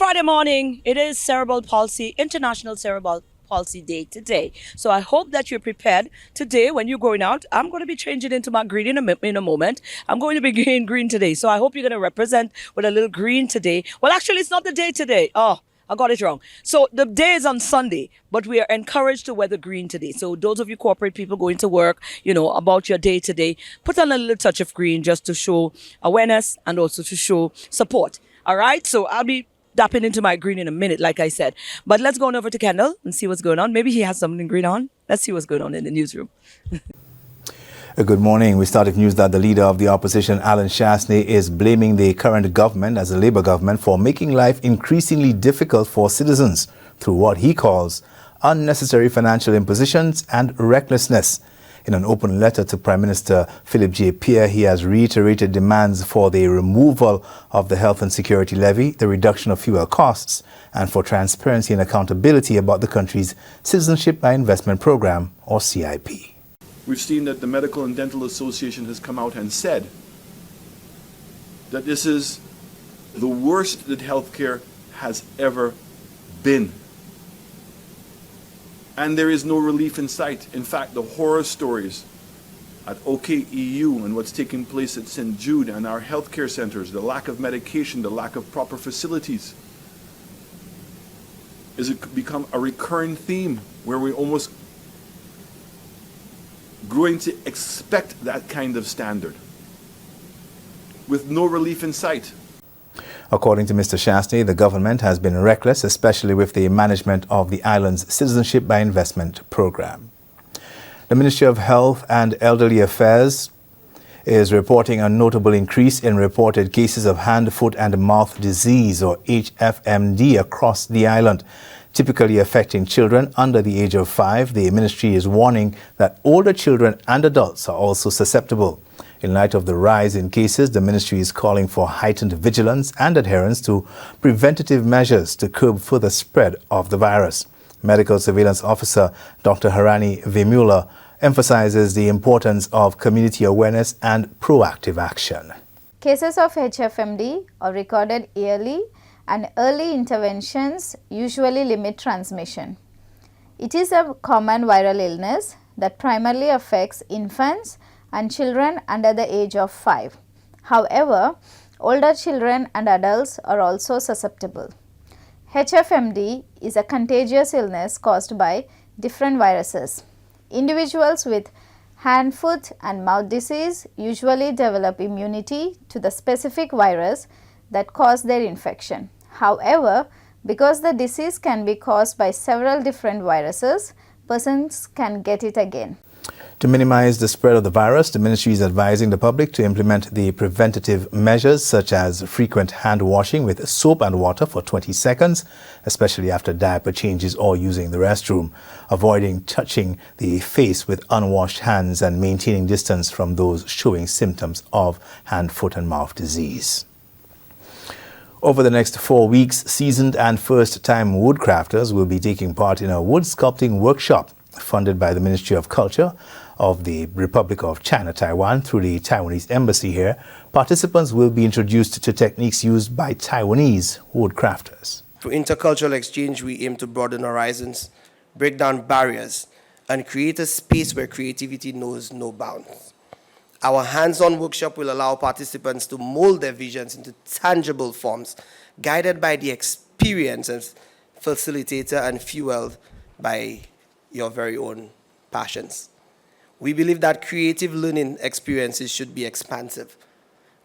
Friday morning. It is Cerebral Palsy, International Cerebral Palsy Day today. So I hope that you're prepared today when you're going out. I'm going to be changing into my green in a moment. I'm going to be green today. So I hope you're going to represent with a little green today. Well, actually, it's not the day today. Oh, I got it wrong. So the day is on Sunday, but we are encouraged to wear the green today. So those of you corporate people going to work, about your day today, put on a little touch of green just to show awareness and also to show support. All right. So I'll be dapping into my green in a minute, like I said. But let's go on over to Kendall and see what's going on. Maybe he has something green on. Let's see what's going on in the newsroom. Good morning. We start with news that the leader of the opposition, Alan Shastney, is blaming the current government as a Labour government for making life increasingly difficult for citizens through what he calls unnecessary financial impositions and recklessness. In an open letter to Prime Minister Philip J. Pierre, he has reiterated demands for the removal of the health and security levy, the reduction of fuel costs, and for transparency and accountability about the country's Citizenship by Investment Program, or CIP. We've seen that the Medical and Dental Association has come out and said that this is the worst that healthcare has ever been. And there is no relief in sight. In fact, the horror stories at OKEU and what's taking place at St. Jude and our healthcare centers, the lack of medication, the lack of proper facilities, is become a recurring theme where we almost growing to expect that kind of standard with no relief in sight. According to Mr. Shastney, the government has been reckless, especially with the management of the island's Citizenship by Investment program. The Ministry of Health and Elderly Affairs is reporting a notable increase in reported cases of hand, foot and mouth disease, or HFMD, across the island, typically affecting children under the age of 5. The ministry is warning that older children and adults are also susceptible. In light of the rise in cases, the ministry is calling for heightened vigilance and adherence to preventative measures to curb further spread of the virus. Medical Surveillance Officer Dr. Harani Vemula emphasizes the importance of community awareness and proactive action. Cases of HFMD are recorded yearly, and early interventions usually limit transmission. It is a common viral illness that primarily affects infants and children under the age of 5. However, older children and adults are also susceptible. HFMD is a contagious illness caused by different viruses. Individuals with hand, foot and mouth disease usually develop immunity to the specific virus that caused their infection. However, because the disease can be caused by several different viruses, persons can get it again. To minimize the spread of the virus, the ministry is advising the public to implement the preventative measures such as frequent hand washing with soap and water for 20 seconds, especially after diaper changes or using the restroom, avoiding touching the face with unwashed hands, and maintaining distance from those showing symptoms of hand, foot and mouth disease. Over the next 4 weeks, seasoned and first-time woodcrafters will be taking part in a wood sculpting workshop funded by the Ministry of Culture of the Republic of China, Taiwan, through the Taiwanese embassy here. Participants will be introduced to techniques used by Taiwanese woodcrafters. Through intercultural exchange, we aim to broaden horizons, break down barriers, and create a space where creativity knows no bounds. Our hands-on workshop will allow participants to mold their visions into tangible forms, guided by the experience and facilitator and fueled by your very own passions. We believe that creative learning experiences should be expansive.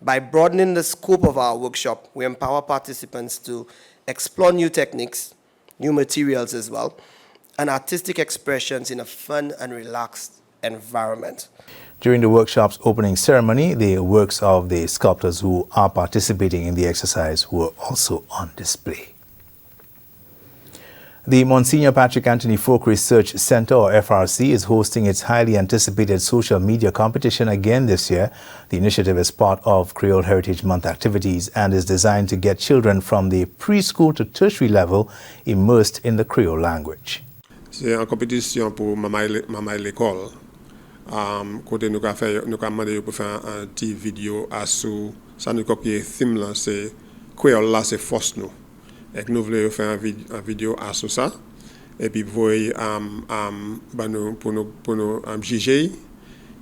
By broadening the scope of our workshop, we empower participants to explore new techniques, new materials as well, and artistic expressions in a fun and relaxed environment. During the workshop's opening ceremony, the works of the sculptors who are participating in the exercise were also on display. The Monsignor Patrick Anthony Folk Research Center, or FRC, is hosting its highly anticipated social media competition again this year. The initiative is part of Creole Heritage Month activities and is designed to get children from the preschool to tertiary level immersed in the Creole language. C'est une compétition pour maman et l'école. Côté nous avons demandé pour faire un petit vidéo à sous ça nous copier thème là c'est Creole là c'est force nous. Et nous voulons faire un vidéo à ça. Et puis voyez pour nous juger.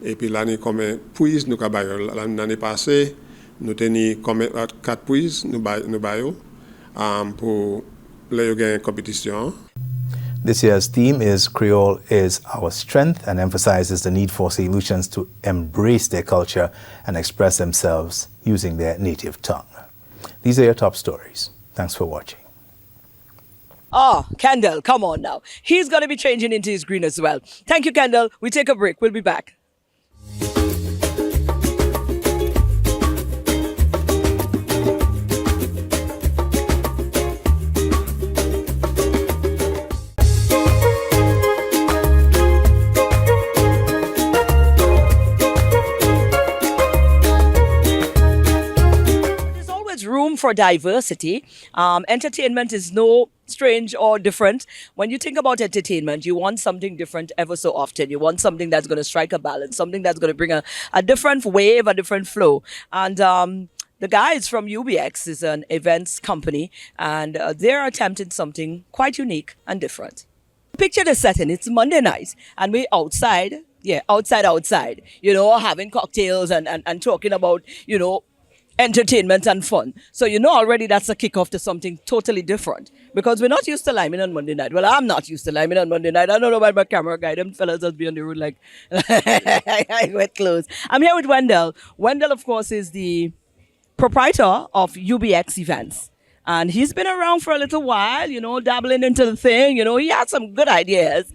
Et puis l'année combien puis nous l'année passée nous tenions combien 4 puis nous baillons pour les gagner compétition. This year's theme is Creole is Our Strength and emphasizes the need for solutions to embrace their culture and express themselves using their native tongue. These are your top stories. Thanks for watching. Oh, Kendall, come on now. He's going to be changing into his green as well. Thank you, Kendall. We take a break. We'll be back. Room for diversity. Entertainment is no strange or different. When you think about entertainment, you want something different ever so often. You want something that's going to strike a balance, something that's going to bring a different wave, a different flow. And the guys from UBX is an events company, and they're attempting something quite unique and different. Picture the setting. It's Monday night, and we're outside. Yeah, outside. You know, having cocktails and talking about, you know, entertainment and fun. So you know already that's a kickoff to something totally different, because we're not used to liming on Monday night. Well, I'm not used to liming on Monday night. I don't know about my camera guy. Them fellas just be on the road like wet clothes. I'm here with Wendell. Wendell, of course, is the proprietor of UBX Events. And he's been around for a little while, you know, dabbling into the thing. You know, he had some good ideas,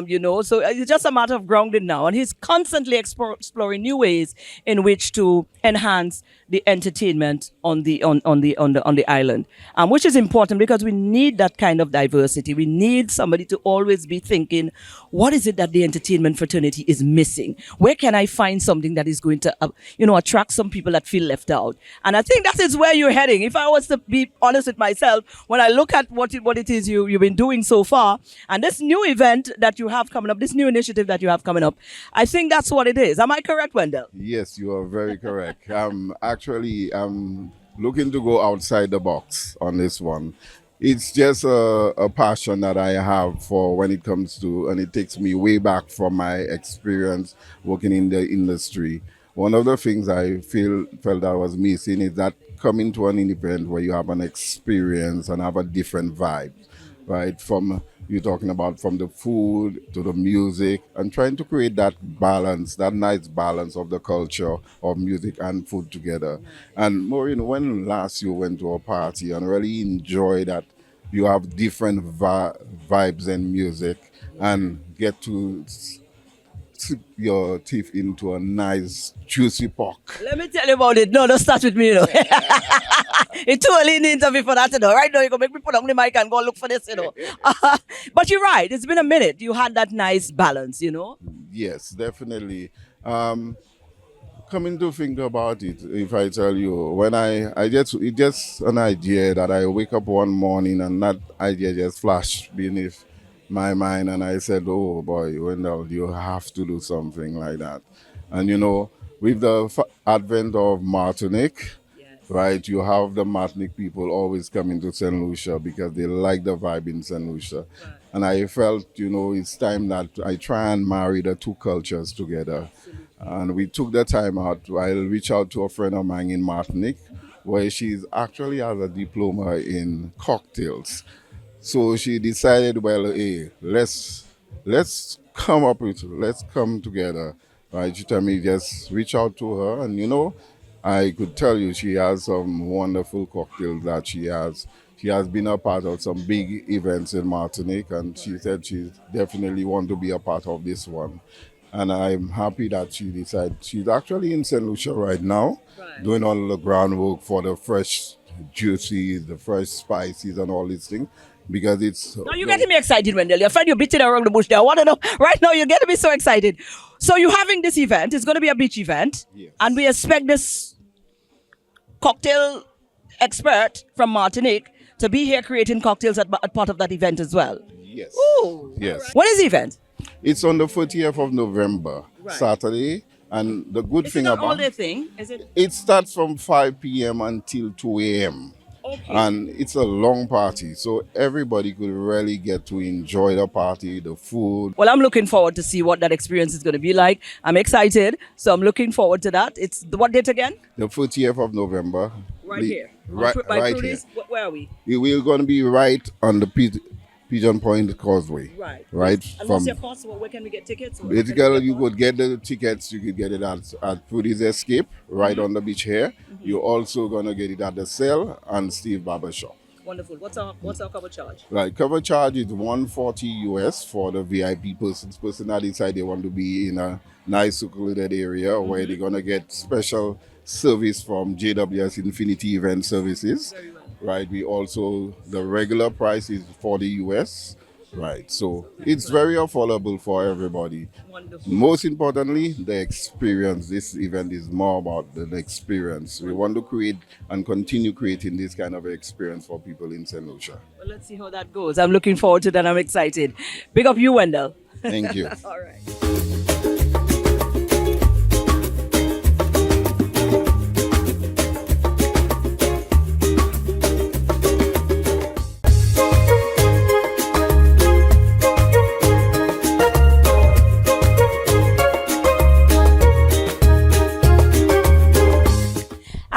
you know, so it's just a matter of grounding now. And he's constantly exploring new ways in which to enhance the entertainment on the island, which is important because we need that kind of diversity. We need somebody to always be thinking, what is it that the entertainment fraternity is missing? Where can I find something that is going to, you know, attract some people that feel left out? And I think that is where you're heading. If I was to be honest with myself, when I look at what it is you've been doing so far, and this new event that you have coming up, this new initiative that you have coming up, I think that's what it is. Am I correct, Wendell? Yes, you are very correct. Actually, I'm looking to go outside the box on this one. It's just a passion that I have for when it comes to, and it takes me way back from my experience working in the industry. One of the things I felt I was missing is that coming to an event where you have an experience and have a different vibe, right? From you're talking about from the food to the music and trying to create that balance, that nice balance of the culture of music and food together. And Maureen, when last you went to a party and really enjoy that you have different vibes and music and get to slip your teeth into a nice juicy pork. Let me tell you about it. No, don't start with me, you know. It's too early in the interview for that, you know. Right now, you can make me put on the mic and go look for this, you know. But you're right. It's been a minute. You had that nice balance, you know. Yes, definitely. Coming to think about it, if I tell you, when it's just an idea that I wake up one morning and that idea just flashed beneath my mind, and I said, oh boy, Wendell, you have to do something like that. And you know, with the advent of Martinique, right, you have the Martinique people always coming to St. Lucia because they like the vibe in St. Lucia. Right. And I felt, you know, it's time that I try and marry the two cultures together. Absolutely. And we took the time out. I'll reach out to a friend of mine in Martinique, where she's actually has a diploma in cocktails. So she decided, well, hey, let's come together. Right? She told me just reach out to her, and you know, I could tell you she has some wonderful cocktails that she has. She has been a part of some big events in Martinique, and she said she definitely want to be a part of this one. And I'm happy that she decided. She's actually in St. Lucia right now, doing all the groundwork for the fresh juices, the fresh spices, and all these things. Because it's... Now you're getting me excited, Wendell. You're afraid you're beating around the bush there. I want to know. Right now, you're getting me so excited. So you're having this event. It's going to be a beach event. Yes. And we expect this cocktail expert from Martinique to be here creating cocktails at part of that event as well. Yes. Ooh. Yes. Right. When is the event? It's on the 30th of November, Saturday. And the good thing about all day thing, is it? It starts from 5 p.m. until 2 a.m. Okay. And it's a long party, so everybody could really get to enjoy the party, the food. Well, I'm looking forward to see what that experience is going to be like. I'm excited, so I'm looking forward to that. It's what date again? The 30th of November. Right here. By Right here. Prudy's. Where are we? We're going to be right on the Pigeon Point Causeway. Right. Right. And what's your cost? Where can we get tickets? Basically, you could get the tickets. You could get it at Prudy's Escape, right on the beach here. You're also going to get it at the Cell and Steve Barber Shop. Wonderful. What's our cover charge? Right, cover charge is $140 US for the VIP persons. Person that decide they want to be in a nice secluded area where they're gonna get special service from JWS Infinity Event Services. Very well. Right, we also the regular price is $40 US. Right, so it's very affordable for everybody. Wonderful. Most importantly, the experience. This event is more about the experience. We want to create and continue creating this kind of experience for people in St. Lucia. Well, let's see how that goes. I'm looking forward to that. I'm excited. Big up you, Wendell. Thank you. All right.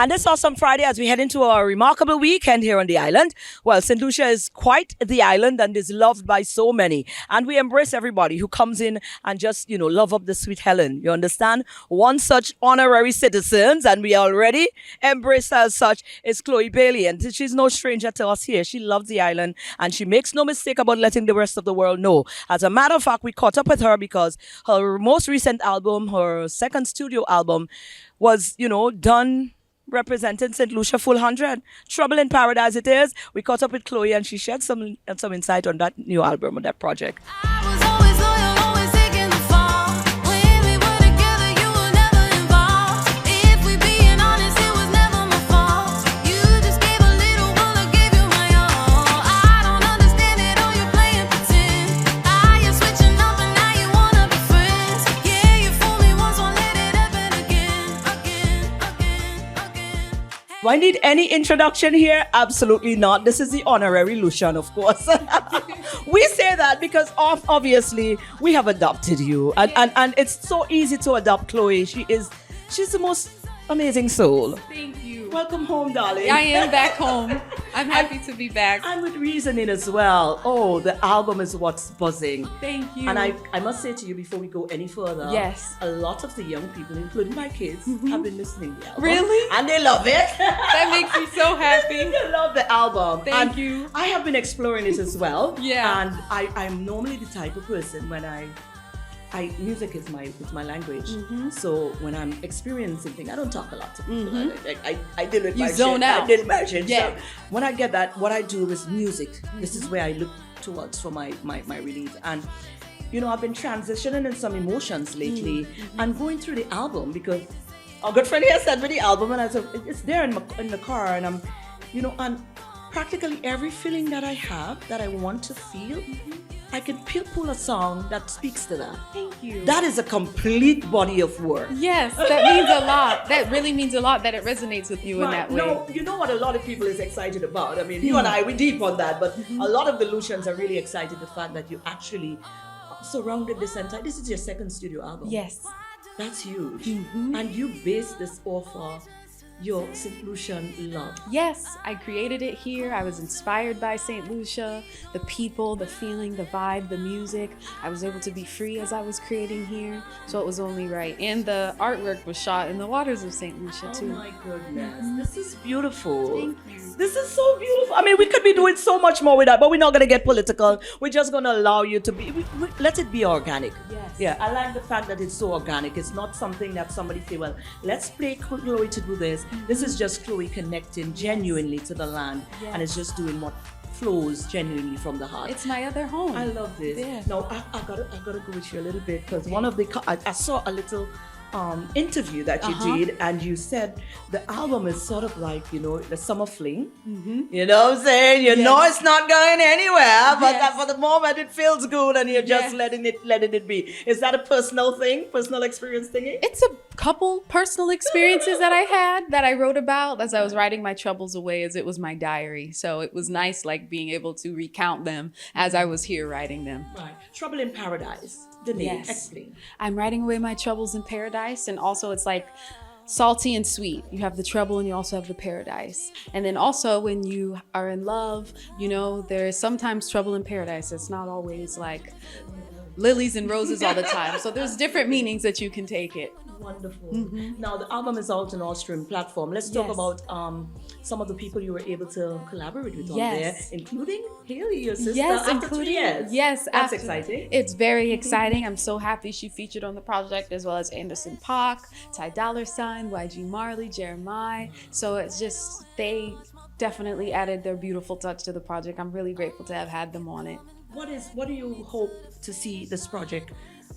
And this Awesome Friday as we head into a remarkable weekend here on the island. Well, St. Lucia is quite the island and is loved by so many. And we embrace everybody who comes in and just, love up the sweet Helen. You understand? One such honorary citizens, and we already embrace her as such, is Chloe Bailey. And she's no stranger to us here. She loves the island and she makes no mistake about letting the rest of the world know. As a matter of fact, we caught up with her because her most recent album, her second studio album, was, done representing St. Lucia Full 100. Trouble in Paradise it is. We caught up with Chloe and she shared some insight on that new album, on that project. I was always loyal, always taking the fall. When we were together, you were never involved. If we being honest, it was never my fault. You just gave a little while I gave you my all. I don't understand it, all you're playing pretend. You're switching up and now you wanna be friends. Yeah, you fooled me once, won't let it happen again. Do I need any introduction here? Absolutely not. This is the honorary Lucian, of course. We say that because obviously we have adopted you. And it's so easy to adopt Chloe. She's the most amazing soul. Thank you. Welcome home, darling. I am back home. I'm happy to be back. And with reasoning as well. Oh, the album is what's buzzing. Thank you. And I must say to you before we go any further, Yes. a lot of the young people, including my kids, have been listening to the album. Really? And they love it. That makes me so happy. They love the album. Thank And you. I have been exploring it as well. Yeah. And I'm normally the type of person when music is my language. So when I'm experiencing things, I don't talk a lot to people. I deal with You my zone shit. out. I deal with my shit. Yeah. So when I get that, what I do is music. This is where I look towards for my release. And I've been transitioning in some emotions lately and going through the album because our good friend here sent me the album and I said it's there in the car and I'm and practically every feeling that I have that I want to feel, I can pull a song that speaks to that. Thank you. That is a complete body of work. Yes, that means a lot. That really means a lot that it resonates with you in that way. No, you know what a lot of people is excited about. I mean, you and I, we're deep on that, but a lot of the Lucians are really excited the fact that you actually surrounded this entire. This is your second studio album. Yes. That's huge. And you base this off of your St. Lucian love. Yes, I created it here. I was inspired by St. Lucia, the people, the feeling, the vibe, the music. I was able to be free as I was creating here, so it was only right. And the artwork was shot in the waters of St. Lucia too. Oh my goodness. This is beautiful. Thank you. This is so beautiful. I mean, we could be doing so much more with that, but we're not going to get political. We're just going to allow you to be, let it be organic. Yes. Yeah, I like the fact that it's so organic. It's not something that somebody say, well, let's pay Chloe to do this. This is just Chloe connecting genuinely to the land, and it's just doing what flows genuinely from the heart. It's my other home. I love this. Yeah. Now, I gotta go with you a little bit because one of the, I saw a little interview that you did, and you said the album is sort of like, the summer fling. You know what I'm saying? You know it's not going anywhere, but that for the moment it feels good, and you're just letting it be. Is that a personal thing, personal experience thingy? It's a couple personal experiences that I had that I wrote about as I was writing my troubles away, as it was my diary. So it was nice, like being able to recount them as I was here writing them. Right. Trouble in Paradise. The name. Explain. I'm writing away my troubles in paradise, and also it's like salty and sweet. You have the trouble and you also have the paradise. And then also when you are in love, there is sometimes trouble in paradise. It's not always like lilies and roses all the time. So there's different meanings that you can take it. Wonderful. Now the album is out on all stream platform. Let's talk about some of the people you were able to collaborate with on there, including Haley, your sister. After 3 years. That's exciting. It's very exciting. I'm so happy she featured on the project, as well as Anderson .Paak, Ty Dolla $ign, YG Marley, Jeremiah. So it's just, they definitely added their beautiful touch to the project. I'm really grateful to have had them on it. What do you hope to see this project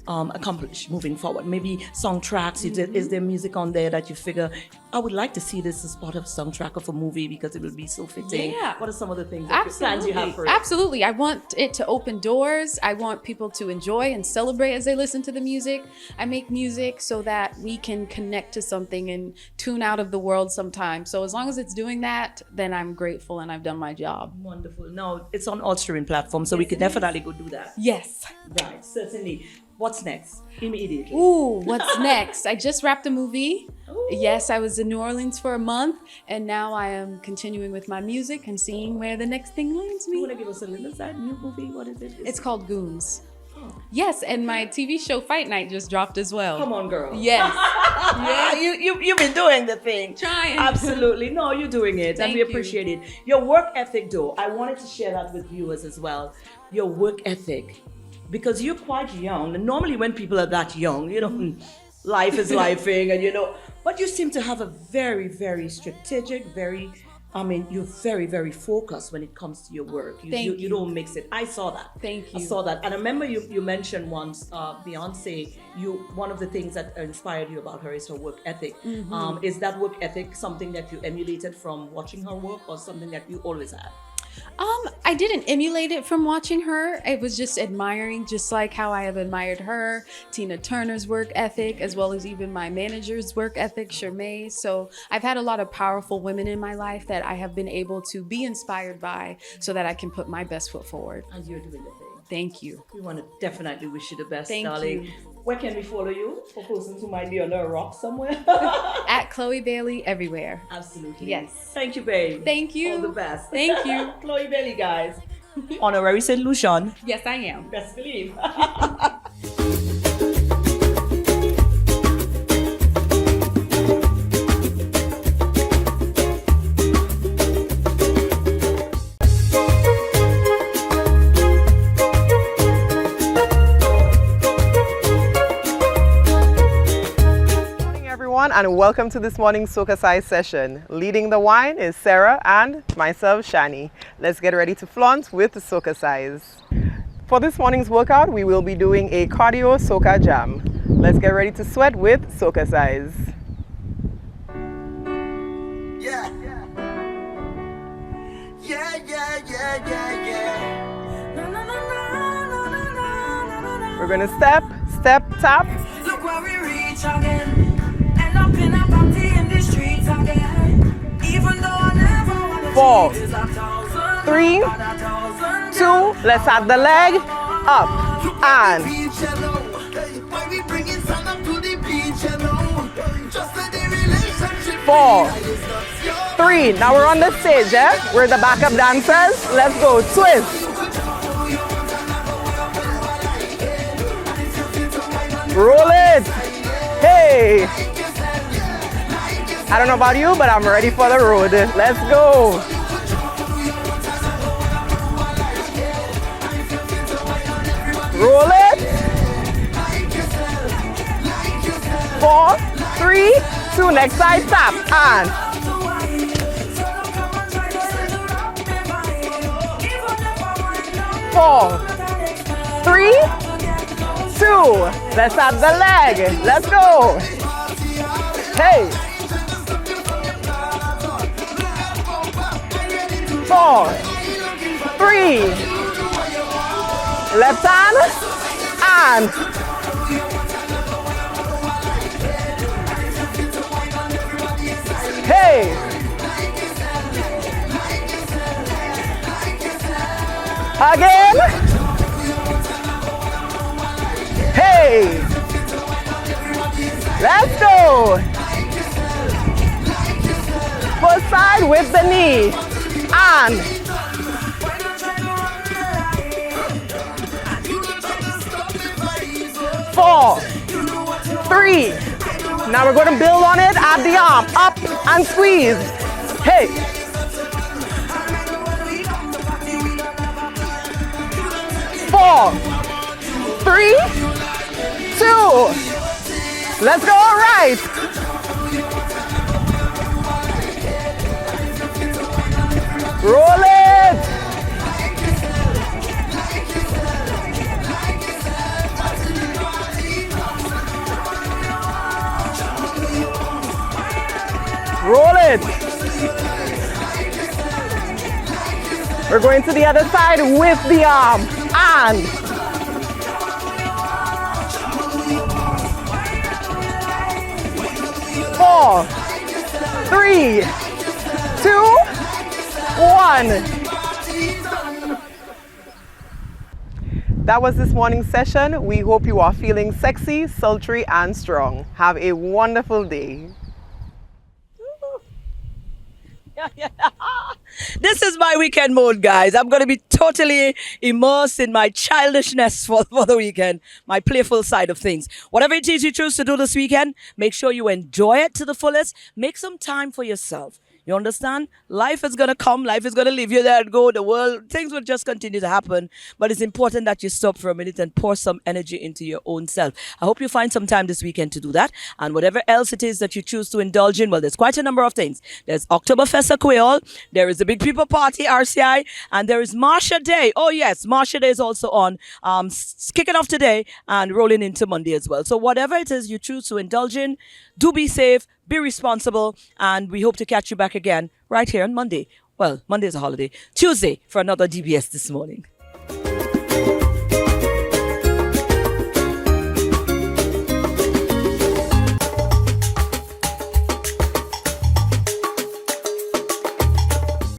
accomplish moving forward? Maybe song tracks. Is there music on there that you figure, I would like to see this as part of a song track of a movie because it will be so fitting? What are some of the things plans you have for it? Absolutely. I want it to open doors. I want people to enjoy and celebrate as they listen to the music. I make music so that we can connect to something and tune out of the world sometimes. So as long as it's doing that, then I'm grateful and I've done my job. Wonderful. Now it's on all streaming platforms, so we could definitely go do that. Yes. Right, certainly. What's next? Immediately. Ooh, what's next? I just wrapped a movie. Ooh. Yes, I was in New Orleans for a month, and now I am continuing with my music and seeing where the next thing lands me. You want to give us a little insight? New movie? What is it? It's called Goons. Yes, and my TV show Fight Night just dropped as well. Come on, girl. Yes. You've been doing the thing. Trying. Absolutely. No, you're doing it, and we appreciate it. Your work ethic, though, I wanted to share that with viewers as well. Your work ethic. Because you're quite young. And normally when people are that young, life is lifing, and but you seem to have a very, very strategic, you're very, very focused when it comes to your work. You don't mix it. I saw that. Thank you. I saw that. And I remember you mentioned once, Beyonce, one of the things that inspired you about her is her work ethic. Is that work ethic something that you emulated from watching her work, or something that you always had? I didn't emulate it from watching her. It was just admiring, just like how I have admired her, Tina Turner's work ethic, as well as even my manager's work ethic, Shermay. So I've had a lot of powerful women in my life that I have been able to be inspired by so that I can put my best foot forward. And you're doing the thing. Thank you. We want to definitely wish you the best, Thank darling. you. Where can we follow you for persons who might be under a rock somewhere? At Chloe Bailey everywhere. Absolutely. Yes. Thank you, babe. Thank you. All the best. Thank you. Chloe Bailey, guys. Honorary St. Lucian. Yes, I am. Best believe. And welcome to this morning's SocaCize session. Leading the wine is Sarah and myself, Shani. Let's get ready to flaunt with the SocaCize. For this morning's workout, we will be doing a cardio soca jam. Let's get ready to sweat with SocaCize. We're going to step, tap. Look where we reach again. In a party in the streets again. Even though I never wanna 4, cheat, 3, 2, let's add the leg up and 4, 3. Now we're on the stage, we're the backup dancers. Let's go, twist. Roll it. Hey. I don't know about you, but I'm ready for the road. Let's go. Roll it. 4, 3, 2. Next side, tap. And 4, 3, 2. Let's add the leg. Let's go. Hey. 4, 3, left hand, and hey. Again. Hey. Let's go. Full side with the knee. And 4, 3. Now we're going to build on it at the arm. Up and squeeze. Hey. 4, 3, 2. Let's go. All right. Roll it. Roll it. We're going to the other side with the arm. And 4, 3, 2, 1. That was this morning's session. We hope you are feeling sexy, sultry, and strong. Have a wonderful day. This is my weekend mode, guys. I'm going to be totally immersed in my childishness for the weekend, my playful side of things. Whatever it is you choose to do this weekend, make sure you enjoy it to the fullest. Make some time for yourself. You understand? Life is going to come. Life is going to leave you there and go. The world, things will just continue to happen. But it's important that you stop for a minute and pour some energy into your own self. I hope you find some time this weekend to do that. And whatever else it is that you choose to indulge in, well, there's quite a number of things. There's Oktoberfest Quail. There is the Big People Party, RCI. And there is Marsha Day. Oh, yes. Marsha Day is also on. Kicking off today and rolling into Monday as well. So whatever it is you choose to indulge in, do be safe. Be responsible, and we hope to catch you back again right here on Monday. Well, Monday is a holiday. Tuesday for another DBS This Morning.